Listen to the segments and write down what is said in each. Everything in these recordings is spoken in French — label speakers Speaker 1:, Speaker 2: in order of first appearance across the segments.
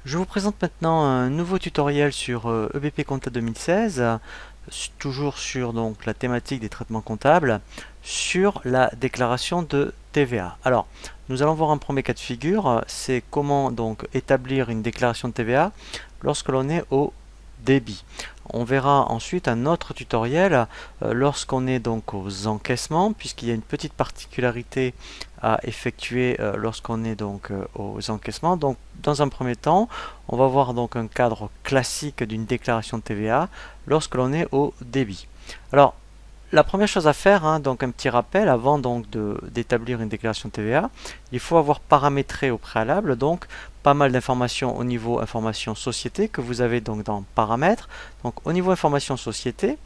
Speaker 1: Je vous présente maintenant un nouveau tutoriel sur EBP Compta 2016, toujours sur donc la thématique des traitements comptables, sur la déclaration de TVA. Alors, nous allons voir un premier cas de figure, c'est comment donc établir une déclaration de TVA lorsque l'on est au débit. On verra ensuite un autre tutoriel lorsqu'on est donc aux encaissements, puisqu'il y a une petite particularité à effectuer lorsqu'on est donc aux encaissements. Donc, dans un premier temps, on va voir donc un cadre classique d'une déclaration de TVA lorsque l'on est au débit. Alors, la première chose à faire, donc un petit rappel, avant donc d'établir une déclaration de TVA, il faut avoir paramétré au préalable donc pas mal d'informations au niveau information société que vous avez donc dans paramètres. Donc au niveau information société,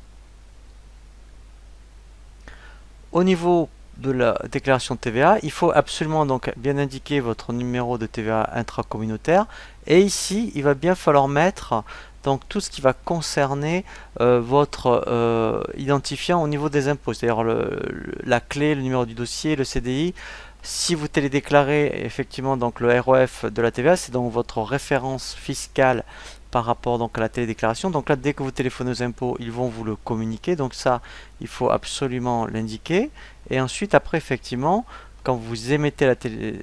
Speaker 1: au niveau de la déclaration de TVA, il faut absolument donc bien indiquer votre numéro de TVA intracommunautaire et ici il va bien falloir mettre donc tout ce qui va concerner votre identifiant au niveau des impôts, c'est-à-dire la clé, le numéro du dossier, le CDI. Si vous télédéclarez effectivement donc le ROF de la TVA, c'est donc votre référence fiscale par rapport donc à la télédéclaration. Donc là, dès que vous téléphonez aux impôts, ils vont vous le communiquer. Donc ça, il faut absolument l'indiquer. Et ensuite, après, effectivement, quand vous émettez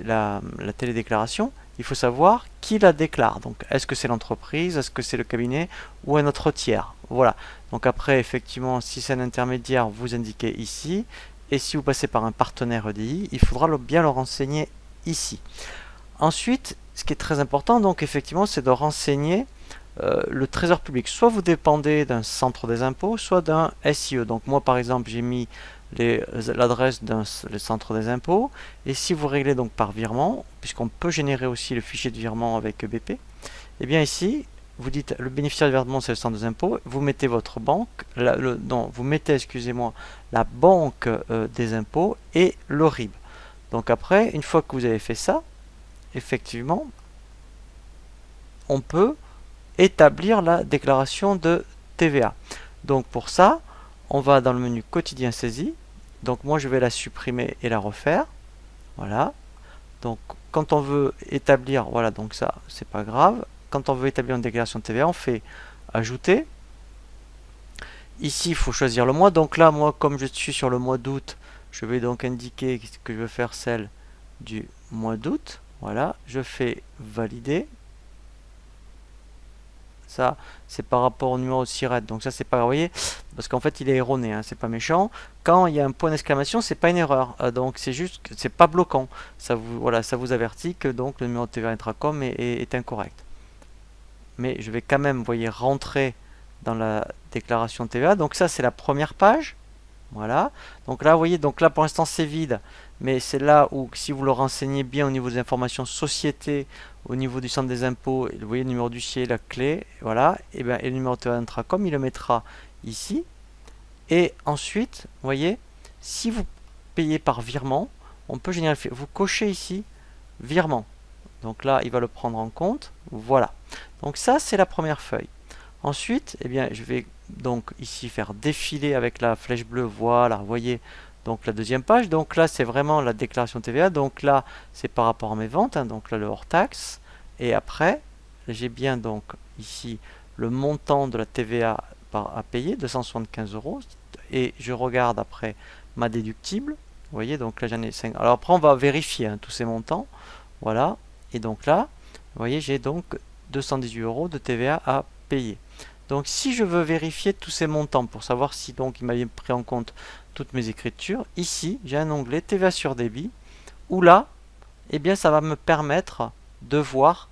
Speaker 1: la télédéclaration, il faut savoir qui la déclare. Donc, est-ce que c'est l'entreprise, est-ce que c'est le cabinet ou un autre tiers? Voilà. Donc après, effectivement, si c'est un intermédiaire, vous indiquez ici. Et si vous passez par un partenaire EDI, il faudra bien le renseigner ici. Ensuite, ce qui est très important, donc effectivement, c'est de renseigner le trésor public. Soit vous dépendez d'un centre des impôts, soit d'un SIE. Donc moi, par exemple, j'ai mis l'adresse d'un centre des impôts. Et si vous réglez donc par virement, puisqu'on peut générer aussi le fichier de virement avec EBP, et bien ici, vous dites le bénéficiaire du versement c'est le centre des impôts, vous mettez votre banque, vous mettez, excusez-moi, la banque des impôts et le RIB. Donc après, une fois que vous avez fait ça, effectivement, on peut établir la déclaration de TVA. Donc pour ça, on va dans le menu quotidien saisie. Donc moi je vais la supprimer et la refaire. Voilà. Donc quand on veut établir, voilà, donc ça c'est pas grave. Quand on veut établir une déclaration de TVA, on fait ajouter. Ici il faut choisir le mois. Donc là moi comme je suis sur le mois d'août, je vais donc indiquer que je veux faire celle du mois d'août. Voilà, je fais valider. Ça, c'est par rapport au numéro de SIRET. Donc ça, c'est pas, vous voyez, parce qu'en fait, il est erroné, c'est pas méchant. Quand il y a un point d'exclamation, c'est pas une erreur. Donc c'est juste, c'est pas bloquant. Ça vous, voilà, ça vous avertit que donc le numéro de TVA Intracom est incorrect. Mais je vais quand même, vous voyez, rentrer dans la déclaration de TVA. Donc ça, c'est la première page. Voilà. Donc là, vous voyez, donc là pour l'instant c'est vide, mais c'est là où si vous le renseignez bien au niveau des informations société, au niveau du centre des impôts, vous voyez le numéro du dossier, la clé, voilà, et bien et le numéro de TVA Intracom, il le mettra ici. Et ensuite, vous voyez, si vous payez par virement, on peut générer, vous cochez ici virement. Donc là, il va le prendre en compte. Voilà. Donc ça, c'est la première feuille. Ensuite, eh bien, je vais donc ici faire défiler avec la flèche bleue. Voilà, vous voyez donc la deuxième page. Donc là, c'est vraiment la déclaration TVA. Donc là, c'est par rapport à mes ventes. Donc là, le hors taxe. Et après, j'ai bien donc ici le montant de la TVA à payer, 275 euros. Et je regarde après ma déductible. Vous voyez, donc là, j'en ai 5. Alors après, on va vérifier tous ces montants. Voilà. Et donc là, vous voyez, j'ai donc 218 euros de TVA à payer. Donc si je veux vérifier tous ces montants pour savoir si donc il m'a bien pris en compte toutes mes écritures, ici j'ai un onglet TVA sur débit où là, eh bien ça va me permettre de voir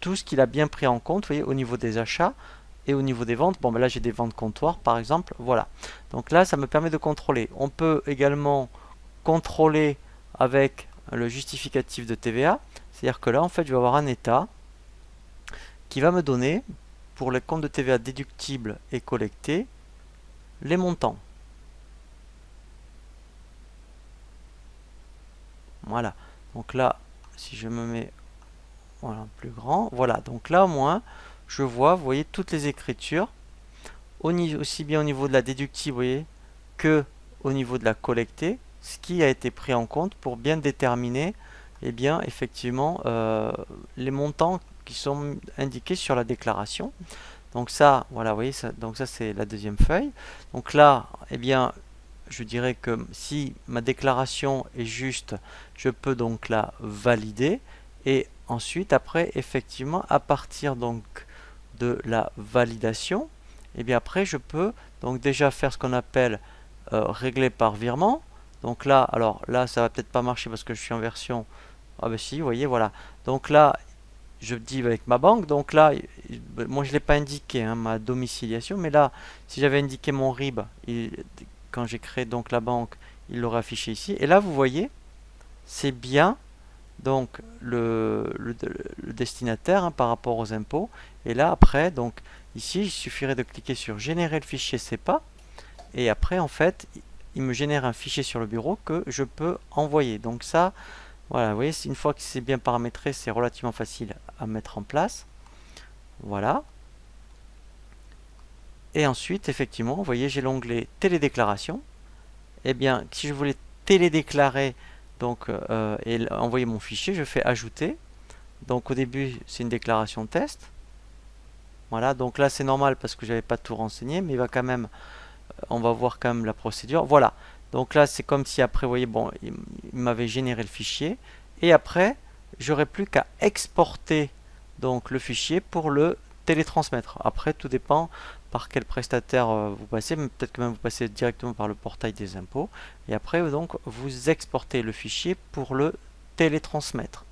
Speaker 1: tout ce qu'il a bien pris en compte, vous voyez, au niveau des achats et au niveau des ventes. Bon ben là j'ai des ventes comptoirs par exemple, voilà. Donc là ça me permet de contrôler. On peut également contrôler avec le justificatif de TVA, c'est-à-dire que là en fait je vais avoir un état qui va me donner pour les comptes de TVA déductibles et collectés les montants. Voilà. Donc là, si je me mets voilà, plus grand, voilà. Donc là au moins, je vois, vous voyez, toutes les écritures, aussi bien au niveau de la déductible, vous voyez, que au niveau de la collectée, ce qui a été pris en compte pour bien déterminer, eh bien, effectivement, les montants qui sont indiqués sur la déclaration. Donc ça, voilà, vous voyez, donc ça c'est la deuxième feuille. Donc là, eh bien, je dirais que si ma déclaration est juste, je peux donc la valider. Et ensuite, après, effectivement, à partir donc de la validation, et bien après, je peux donc déjà faire ce qu'on appelle régler par virement. Donc là, alors là, ça va peut-être pas marcher parce que je suis en version. Ah ben si, vous voyez, voilà. Donc là, je dis avec ma banque. Donc là, moi je l'ai pas indiqué, hein, ma domiciliation, mais là, si j'avais indiqué mon RIB, quand j'ai créé donc la banque, il l'aurait affiché ici. Et là, vous voyez, c'est bien donc le destinataire, hein, par rapport aux impôts. Et là, après, donc ici, il suffirait de cliquer sur générer le fichier CEPA. Et après, en fait, il me génère un fichier sur le bureau que je peux envoyer. Donc ça, voilà, vous voyez, une fois que c'est bien paramétré, c'est relativement facile à mettre en place. Voilà. Et ensuite, effectivement, vous voyez, j'ai l'onglet télédéclaration. Eh bien, si je voulais télédéclarer donc, et envoyer mon fichier, je fais ajouter. Donc au début, c'est une déclaration test. Voilà, donc là c'est normal parce que j'avais pas tout renseigné, mais il va quand même, on va voir quand même la procédure. Voilà, donc là c'est comme si après, vous voyez, bon, il m'avait généré le fichier. Et après, j'aurais plus qu'à exporter donc le fichier pour le télétransmettre. Après, tout dépend par quel prestataire vous passez, mais peut-être que même vous passez directement par le portail des impôts. Et après, donc, vous exportez le fichier pour le télétransmettre.